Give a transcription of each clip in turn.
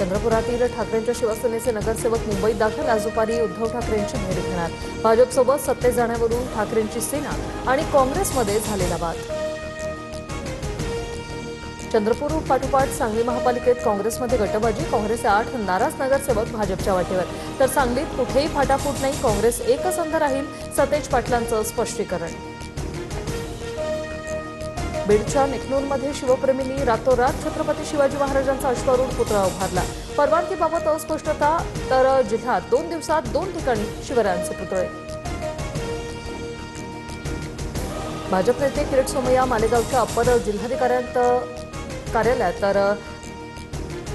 चंद्रपुरातील ठाकरेंच्या शिवसेनेचे नगरसेवक मुंबईत दाखल. आज दुपारी उद्धव ठाकरेंची भेट घेणार. भाजपसोबत सत्तेत जाण्यावरून ठाकरेंची सेना आणि काँग्रेसमध्ये झालेला वाद. चंद्रपूर पाठोपाठ सांगली महापालिकेत काँग्रेसमध्ये गटबाजी. काँग्रेसचे 8 नाराज नगरसेवक भाजपच्या वाटेवर, तर सांगलीत कुठेही फाटाफूट नाही. काँग्रेस एकसंध राहील, सतेज पाटलांचं स्पष्टीकरण. बीडच्या निकनूरमध्ये शिवप्रेमींनी रातोरात छत्रपती शिवाजी महाराजांचा अश्वारूढ पुतळा उभारला. परवानगीबाबत अस्पष्टता, तर जिल्ह्यात 2 दिवसात 2 ठिकाणी शिवरायांचे पुतळे. भाजप नेते किरीट सोमय्या मालेगावच्या अप्पर कार्यालयात, तर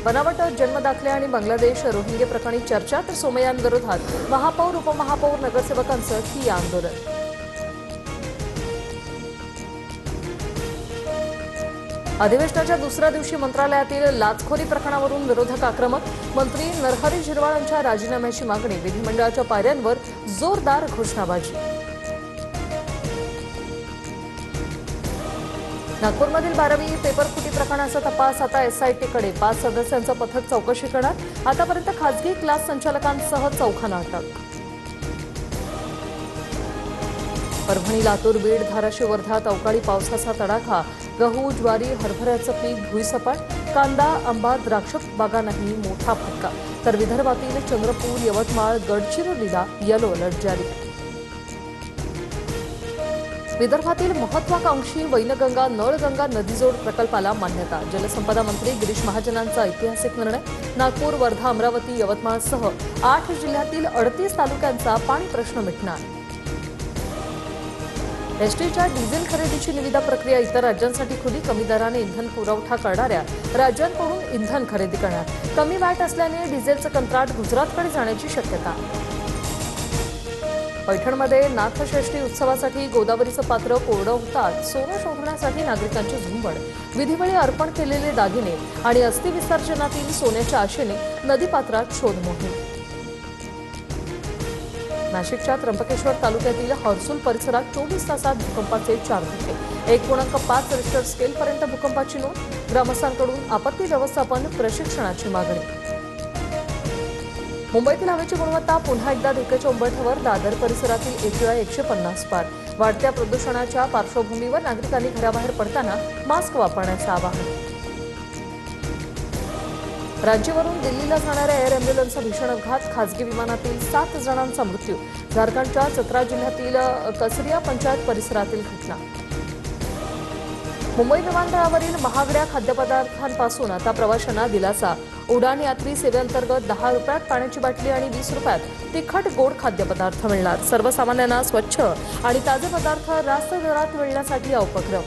बनावट जन्मदाखले आणि बांगलादेश रोहिंगे प्रकरणी चर्चा, तर सोमय्यांविरोधात महापौर उपमहापौर नगरसेवकांचं ठिय्या आंदोलन. अधिवेशनाच्या दुसऱ्या दिवशी मंत्रालयातील लाचखोरी प्रकरणावरून विरोधक आक्रमक. मंत्री नरहरी झिरवाळ राजीनाम्याची मागणी. विधिमंडळाच्या पायऱ्यांवर जोरदार घोषणाबाजी. नागपूरमधील 12वी पेपरफुटी प्रकरणाचा तपास आता एसआयटीकडे. 5 सदस्यांचं पथक चौकशी करणार. आतापर्यंत खासगी क्लास संचालकांसह चौघांना अटक. परभणी, लातूर, बीड, धाराशिव, वर्धात अवकाळी पावसाचा तडाखा. गहू, ज्वारी, हरभऱ्याचं पीक भुईसपाट. कांदा, आंबा, द्राक्ष बागांनाही मोठा फटका. तर विदर्भातील चंद्रपूर, यवतमाळ, गडचिरोलीला येलो अलर्ट जारी. विदर्भातील महत्वाकांक्षी वैनगंगा नळगंगा नदीजोड प्रकल्पाला मान्यता. जलसंपदा मंत्री गिरीश महाजनांचा ऐतिहासिक निर्णय. नागपूर, वर्धा, अमरावती, यवतमाळसह 8 जिल्ह्यातील 38 तालुक्यांचा पाणी प्रश्न मिटणार. एसटीच्या डिझेल खरेदीची निविदा प्रक्रिया इतर राज्यांसाठी खुली. कमी दराने इंधन पुरवठा करणाऱ्या राज्यांकडून इंधन खरेदी करणार. कमी वॅट असल्याने डिझेलचं कंत्राट गुजरातकडे जाण्याची शक्यता. पैठणमध्ये नाथषष्ठी उत्सवासाठी गोदावरीचं पात्र कोरडं होतात. सोनं शोधण्यासाठी नागरिकांची झुंबड. विधिवेळी अर्पण केलेले दागिने आणि अस्थि विसर्जनातील सोन्याच्या आशेने नदीपात्रात शोध मोहीम. नाशिकच्या त्र्यंबकेश्वर तालुक्यातील हर्सुल परिसरात 24 तासात भूकंपाचे 4 धक्के. 1.5 रिश्टर स्केलपर्यंत भूकंपाची नोंद. ग्रामस्थांकडून आपत्ती व्यवस्थापन प्रशिक्षणाची मागणी. मुंबईतील हवेची गुणवत्ता पुन्हा एकदा धोक्याच्या उंबरठ्यावर. दादर परिसरातील AQI 150 पार. वाढत्या प्रदूषणाच्या पार्श्वभूमीवर नागरिकांनी घराबाहेर पडताना मास्क वापरण्याचं आवाहन. राज्यावरून दिल्लीला जाणाऱ्या एअर अँब्युलन्सचा भीषण अपघात. खासगी विमानातील 7 जणांचा मृत्यू. झारखंडच्या चतरा जिल्ह्यातील कसरिया पंचायत परिसरातील घटना. मुंबई विमानतळावरील महागड्या खाद्यपदार्थांपासून आता प्रवाशांना दिलासा. उडान यात्री सेवेअंतर्गत 10 रुपयात पाण्याची बाटली आणि 20 रुपयात तिखट गोड खाद्यपदार्थ मिळणार. सर्वसामान्यांना स्वच्छ आणि ताजे पदार्थ रास्त दरात मिळण्यासाठी हा उपक्रम.